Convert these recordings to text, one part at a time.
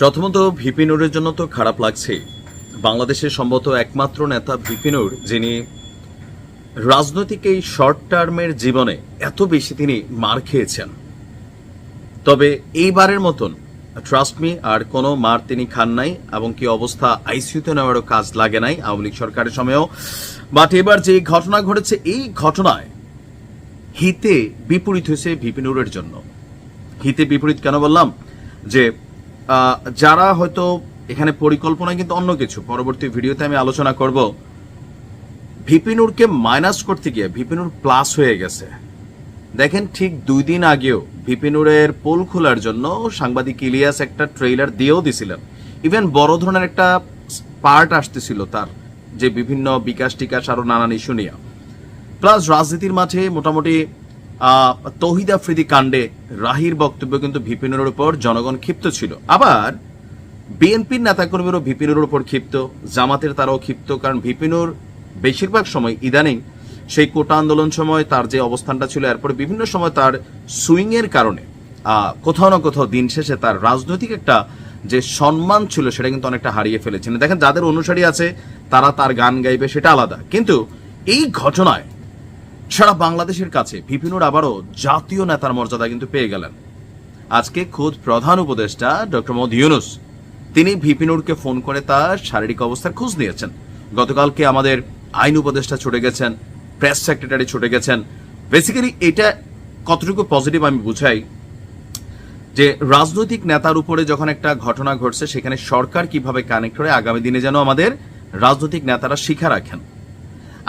প্রথমত ভিপি নুরের জন্য তো খারাপ লাগছে। বাংলাদেশের সম্ভবত একমাত্র নেতা ভিপি নুর যিনি রাজনৈতিক এই শর্ট টার্মের জীবনে এত বেশি তিনি মার খেয়েছেন। তবে এইবারের মতন ট্রাস্ট মি আর কোনো মার তিনি খান নাই, এবং কি অবস্থা আইসিইউতে নেওয়ারও কাজ লাগে নাই আওয়ামী লীগ সরকারের সময়েও। বাট এবার যে ঘটনা ঘটেছে, এই ঘটনায় হিতে বিপরীত হয়েছে ভিপি নুরের জন্য। হিতে বিপরীত কেন বললাম? যে যারা হয়তো এখানে পরিকল্পনা কিন্তু অন্য কিছু, পরবর্তী ভিডিওতে আমি আলোচনা করব। ভিপি নুরকে মাইনাস করতে গিয়ে ভিপি নুর প্লাস হয়ে গেছে। দেখেন, ঠিক 2 দিন আগেও ভিপি নুরের পোল খোলার জন্য সাংবাদিক ইলিয়াস একটা ট্রেইলার দিয়েও দিছিলেন। ইভেন বড় ধরনের একটা পার্ট আসতেছিল তার, যে বিভিন্ন বিকাশ টিকাশ আরো নানান ইস্যু নিয়ে। প্লাস রাজনীতির মাঠে মোটামুটি তৌহিদ আফ্রিদি কাণ্ডে রাহির বক্তব্য কিন্তু ভিপি নুরের উপর জনগণ ক্ষিপ্ত ছিল। আবার বিএনপির নেতাকর্মীরাও ভিপি নুরের উপর ক্ষিপ্ত, জামাতের তারাও ক্ষিপ্ত। কারণ ভিপি নুর বেশিরভাগ সময় ইদানিং সেই কোটা আন্দোলন সময় তার যে অবস্থানটা ছিল, এরপরে বিভিন্ন সময় তার সুইং এর কারণে কোথাও না কোথাও দিন শেষে তার রাজনৈতিক একটা যে সম্মান ছিল সেটা কিন্তু অনেকটা হারিয়ে ফেলেছেন। দেখেন, যাদের অনুসারী আছে তারা তার গান গাইবে, সেটা আলাদা, কিন্তু এই ঘটনায় সারা বাংলাদেশের কাছে ভিপি নুর আবারও জাতীয় নেতার মর্যাদা কিন্তু পেয়ে গেলেন। আজকে খোদ প্রধান উপদেষ্টা ডক্টর মোহাম্মদ ইউনূস তিনি ভিপি নুরকে ফোন করে তার শারীরিক অবস্থার খোঁজ নিয়েছেন। গতকালকে আমাদের আইন উপদেষ্টা ছুটে গেছেন, প্রেস সেক্রেটারি ছুটে গেছেন। বেসিক্যালি এটা কতটুকু পজিটিভ আমি বুঝাই, যে রাজনৈতিক নেতার উপরে যখন একটা ঘটনা ঘটছে সেখানে সরকার কিভাবে কানেক্ট করে আগামী দিনে যেন আমাদের রাজনৈতিক নেতারা শিক্ষা রাখেন।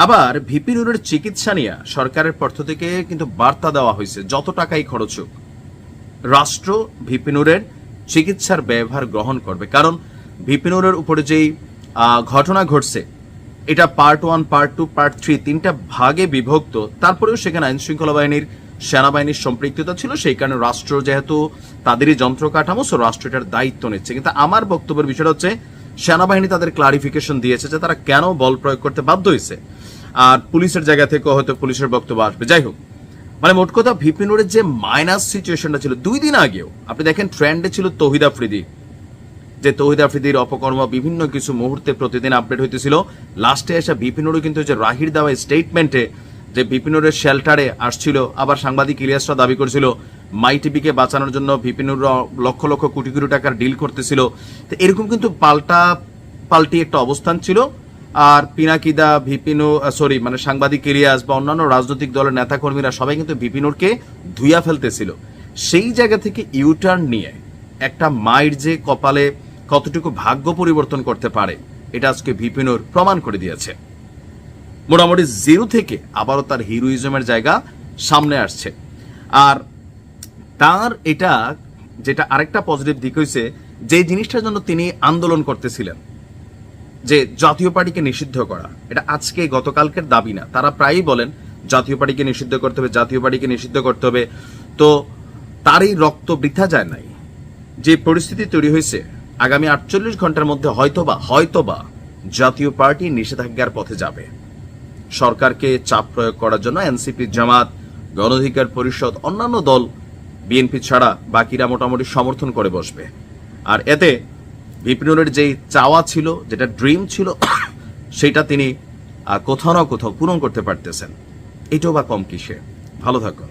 আবার ভিপি নুরের চিকিৎসা নিয়ে সরকারের পক্ষ থেকে কিন্তু বার্তা দেওয়া হয়েছে, যত টাকাই খরচ হোক রাষ্ট্র ভিপি নুরের চিকিৎসার ব্যয়ভার গ্রহণ করবে। কারণ ভিপি নুরের উপরে যেই ঘটনা ঘটছে এটা পার্ট 1, পার্ট 2, পার্ট 3 তিনটা ভাগে বিভক্ত। তারপরেও সেখানে আইন শৃঙ্খলা বাহিনীর, সেনাবাহিনীর সম্পৃক্ততা ছিল, সেই কারণে রাষ্ট্র যেহেতু তাদেরই যন্ত্র কাঠামো, সো রাষ্ট্র এটার দায়িত্ব নিচ্ছে। কিন্তু আমার বক্তব্যের বিষয়টা হচ্ছে সেনাবাহিনী তাদের ক্লারিফিকেশন দিয়েছে যে তারা কেন বল প্রয়োগ করতে বাধ্য হয়েছে, আর পুলিশের জায়গা থেকে হয়তো পুলিশের বক্তব্য আসবে। যাই হোক, মানে মোট কথা ভিপি নুরের যে মাইনাস সিচুয়েশনটা ছিল 2 দিন আগেও, আপনি দেখেন ট্রেন্ডে ছিল তৌহিদ আফ্রিদি, যে তৌহিদ আফ্রিদির অপকর্ম বিভিন্ন কিছু মুহূর্তে প্রতিদিন আপডেট হইতেছিল। লাস্টে এসে ভিপি নুরও কিন্তু যে রাহির দেওয়া স্টেটমেন্টে যে ভিপি নুরের শেল্টারে আসছিল, আবার সাংবাদিক ইলিয়াসরা দাবি করছিল মাই টিভিকে বাঁচানোর জন্য ভিপি নুর লক্ষ লক্ষ কোটি কোটি টাকার ডিল করতেছিল। তো এরকম কিন্তু পাল্টি একটা অবস্থান ছিল। আর পিনাকিদা, মানে সাংবাদিক ইলিয়াস বা অন্যান্য রাজনৈতিক দলের নেতাকর্মীরা সবাই কিন্তু ভিপি নুরকে ধুইয়া ফেলতেছিল। সেই জায়গা থেকে ইউটার্ন নিয়ে একটা মায়ের যে কপালে কতটুকু ভাগ্য পরিবর্তন করতে পারে এটা আজকে ভিপি নুর প্রমাণ করে দিয়েছে। মোটামুটি 0 থেকে আবারও তার হিরোইজমের জায়গা সামনে আসছে। আর তার এটা যেটা আরেকটা পজিটিভ দিক হয়েছে, যে জিনিসটার জন্য তিনি আন্দোলন করতেছিলেন, যে জাতীয় পার্টিকে নিষিদ্ধ করা, এটা আজকে গতকালকের দাবি না। তারা প্রায়ই বলেন জাতীয় পার্টিকে নিষিদ্ধ করতে হবে, জাতীয় পার্টিকে নিষিদ্ধ করতে হবে। তো তারই রক্ত বৃথা যায় নাই। যে পরিস্থিতি তৈরি হয়েছে, আগামী 48 ঘন্টার মধ্যে হয়তোবা জাতীয় পার্টি নিষেধাজ্ঞার পথে যাবে। সরকারকে চাপ প্রয়োগ করার জন্য এনসিপি, জামাত, গণ অধিকার পরিষদ, অন্যান্য দল বিএনপি ছাড়া বাকিরা মোটামুটি সমর্থন করে বসবে। আর এতে ভিপি নুরের যেই চাওয়া ছিল, যেটা ড্রিম ছিল, সেটা তিনি কোথাও না কোথাও পূরণ করতে পারতেছেন। এটাও বা কম কিসে। ভালো থাকুন।